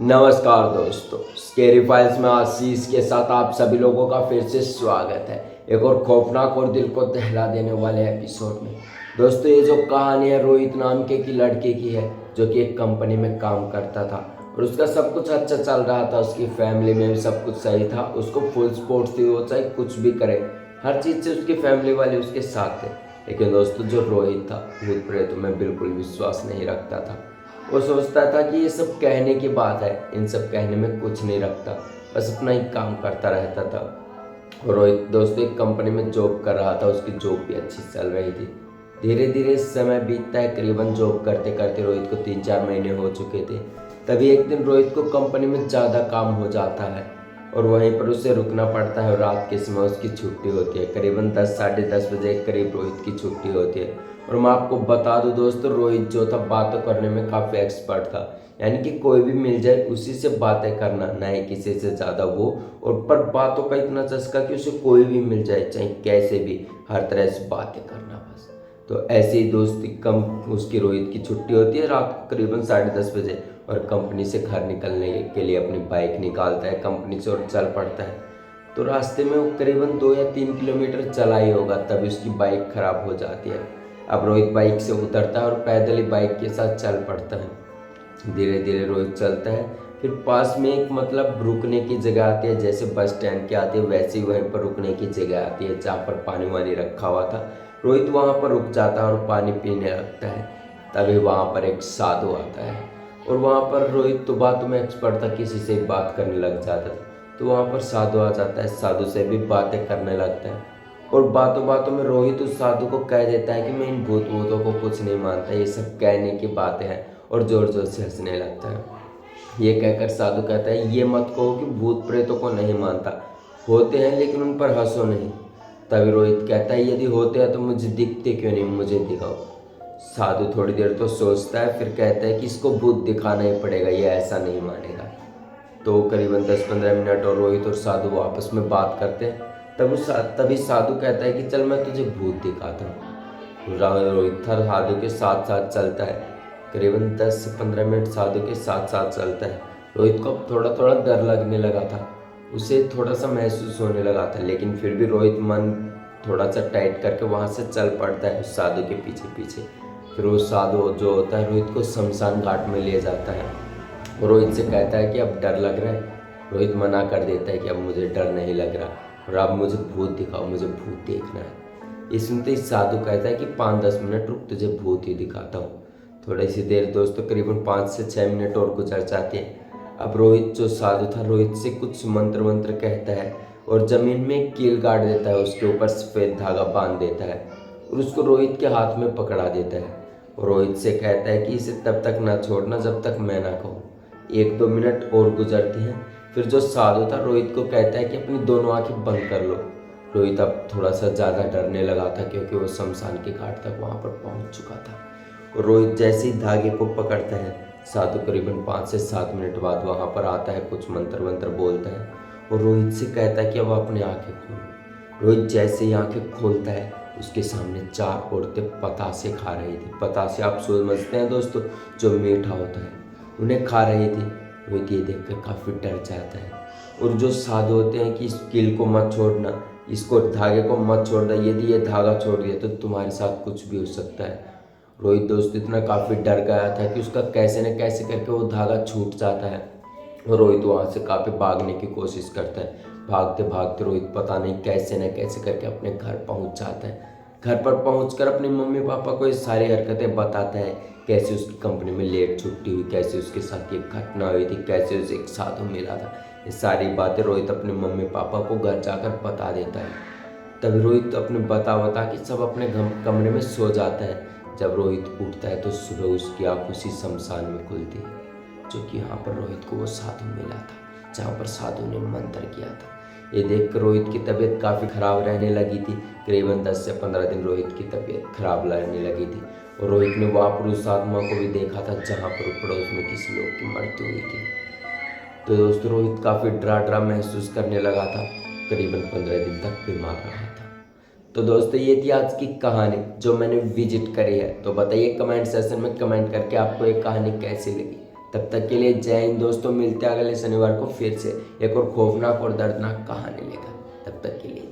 नमस्कार दोस्तों, scary files में आशीष के साथ आप सभी लोगों का फिर से स्वागत है एक और खौफनाक और दिल को दहला देने वाले एपिसोड में। दोस्तों, ये जो कहानी है रोहित नाम के की लड़के की है जो कि एक कंपनी में काम करता था और उसका सब कुछ अच्छा चल रहा था। उसकी फैमिली में भी सब कुछ सही था, उसको फुल सपोर्ट थी, वो चाहे कुछ भी करे, हर चीज़ से उसकी फैमिली वाले उसके साथ थे। लेकिन दोस्तों, जो रोहित था भूत प्रेतों में बिल्कुल विश्वास नहीं रखता था। वो सोचता था कि ये सब कहने की बात है, इन सब कहने में कुछ नहीं रखता, बस अपना ही काम करता रहता था। और रोहित दोस्तों एक कंपनी में जॉब कर रहा था, उसकी जॉब भी अच्छी चल रही थी। धीरे धीरे समय बीतता है, करीबन जॉब करते करते रोहित को 3-4 महीने हो चुके थे। तभी एक दिन रोहित को कंपनी में ज़्यादा काम हो जाता है और वहीं पर उसे रुकना पड़ता है और रात के समय उसकी छुट्टी होती है। करीबन 10 साढ़े 10 बजे के करीब रोहित की छुट्टी होती है। और मैं आपको बता दूं दोस्तों, रोहित जो था बातों करने में काफ़ी एक्सपर्ट था, यानी कि कोई भी मिल जाए उसी से बातें करना, ना ही किसी से ज़्यादा वो। और पर बातों का इतना चस्का कि उसे कोई भी मिल जाए, चाहे कैसे भी, हर तरह से बातें करना बस। तो ऐसे ही दोस्ती कम उसकी रोहित की छुट्टी होती है रात को करीबन 10:30 बजे और कंपनी से घर निकलने के लिए अपनी बाइक निकालता है कंपनी से और चल पड़ता है। तो रास्ते में वो करीबन 2 या 3 किलोमीटर चला ही होगा, तभी उसकी बाइक खराब हो जाती है। अब रोहित बाइक से उतरता है और पैदल ही बाइक के साथ चल पड़ता है। धीरे धीरे रोहित चलता है, फिर पास में एक रुकने की जगह आती है, जैसे बस स्टैंड की आती है वैसे ही वहीं पर रुकने की जगह आती है जहाँ पर पानी वानी रखा हुआ था। रोहित वहाँ पर रुक जाता है और पानी पीने लगता है। तभी वहाँ पर एक साधु आता है और वहाँ पर रोहित तो बातों में एक्सपर्ट था, किसी से बात करने लग जाता था। तो वहाँ पर साधु आ जाता है, साधु से भी बातें करने लगता है और बातों बातों में रोहित उस साधु को कह देता है कि मैं इन भूत भूतों को कुछ नहीं मानता, ये सब कहने की बातें हैं, और जोर जोर से हंसने लगता है। ये कहकर साधु कहता है, ये मत कहो कि भूत प्रेतों को नहीं मानता, होते हैं लेकिन उन पर हंसो नहीं। तभी रोहित कहता है, यदि होते हैं तो मुझे दिखते क्यों नहीं, मुझे दिखाओ। साधु थोड़ी देर तो सोचता है, फिर कहता है कि इसको भूत दिखाना ही पड़ेगा, ये ऐसा नहीं मानेगा। तो करीबन 10-15 मिनट और रोहित और साधु आपस में बात करते हैं। तभी साधु कहता है कि चल मैं तुझे भूत दिखाता हूँ। रोहित हर साधु के साथ साथ चलता है। करीबन 10 से 15 मिनट साधु के साथ साथ चलता है। रोहित को थोड़ा थोड़ा डर लगने लगा था, उसे थोड़ा सा महसूस होने लगा था, लेकिन फिर भी रोहित मन थोड़ा सा टाइट करके वहाँ से चल पड़ता है उस साधु के पीछे पीछे। फिर वो साधु जो होता है रोहित को शमशान घाट में ले जाता है। रोहित से कहता है कि अब डर लग रहा है। रोहित मना कर देता है कि अब मुझे डर नहीं लग रहा और अब मुझे भूत दिखाओ, मुझे भूत देखना है। ये सुनते ही साधु कहता है कि 5-10 मिनट रुक, तुझे भूत ही दिखाता हूँ। थोड़ी सी देर दोस्तों करीबन 5 से 6 मिनट और गुजर जाते हैं। अब रोहित जो साधु था रोहित से कुछ मंत्र वंत्र कहता है और ज़मीन में एक कील गाड़ देता है, उसके ऊपर सफ़ेद धागा बांध देता है और उसको रोहित के हाथ में पकड़ा देता है। और रोहित से कहता है कि इसे तब तक ना छोड़ना जब तक मैं ना कहूँ। 1-2 मिनट और गुजरती हैं। फिर जो साधु था रोहित को कहता है कि अपनी दोनों आंखें बंद कर लो। रोहित अब थोड़ा सा ज़्यादा डरने लगा था क्योंकि वो शमशान के घाट तक वहाँ पर पहुँच चुका था। और रोहित जैसे ही धागे को पकड़ता है, साधु करीबन 5 से 7 मिनट बाद वहाँ पर आता है, कुछ मंत्र वंत्र बोलता है और रोहित से कहता है कि अब अपनी आंखें खोलो। रोहित जैसे ही आंखें खोलता है, उसके सामने 4 औरतें पतासे खा रही थी। पतासे आप समझते हैं दोस्तों, जो मीठा होता है, उन्हें खा रही थी। रोहित ये देखकर काफ़ी डर जाता है और जो साधु होते हैं कि इस कील को मत छोड़ना, इसको धागे को मत छोड़ना, यदि ये धागा छोड़ दिया तो तुम्हारे साथ कुछ भी हो सकता है। रोहित दोस्त इतना काफ़ी डर गया था कि उसका कैसे न कैसे करके वो धागा छूट जाता है और रोहित वहाँ से काफ़ी भागने की कोशिश करता है। भागते भागते रोहित पता नहीं कैसे न कैसे करके अपने घर पहुँच जाता है। घर पर पहुंचकर अपने मम्मी पापा को ये सारी हरकतें बताता है, कैसे उसकी कंपनी में लेट छुट्टी हुई, कैसे उसके साथ ये घटना हुई थी, कैसे उसे एक साधु मिला था। ये सारी बातें रोहित अपने मम्मी पापा को घर जाकर बता देता है। तभी रोहित अपने बता कि सब अपने कमरे में सो जाता है। जब रोहित उठता है तो सुबह उसकी आँख उसी शमशान में खुलती है, जो कि यहाँ पर रोहित को वो साधु मिला था, जहाँ पर साधु ने मंत्र किया था। ये देखकर रोहित की तबीयत काफ़ी ख़राब रहने लगी थी। करीबन 10 से 15 दिन रोहित की तबीयत खराब रहने लगी थी और रोहित ने वहाँ पर उस आत्मा को भी देखा था जहाँ पर पड़ोस में किसी लोग की मृत्यु हुई थी। तो दोस्तों रोहित काफ़ी डरा डरा महसूस करने लगा था, करीबन 15 दिन तक बीमार रहा था। तो दोस्तों ये थी आज की कहानी जो मैंने विजिट करी है। तो बताइए कमेंट सेशन में कमेंट करके आपको ये कहानी कैसी लगी। तब तक के लिए जय हिंद दोस्तों, मिलते हैं अगले शनिवार को फिर से एक और खौफनाक और दर्दनाक कहानी लेकर। तब तक के लिए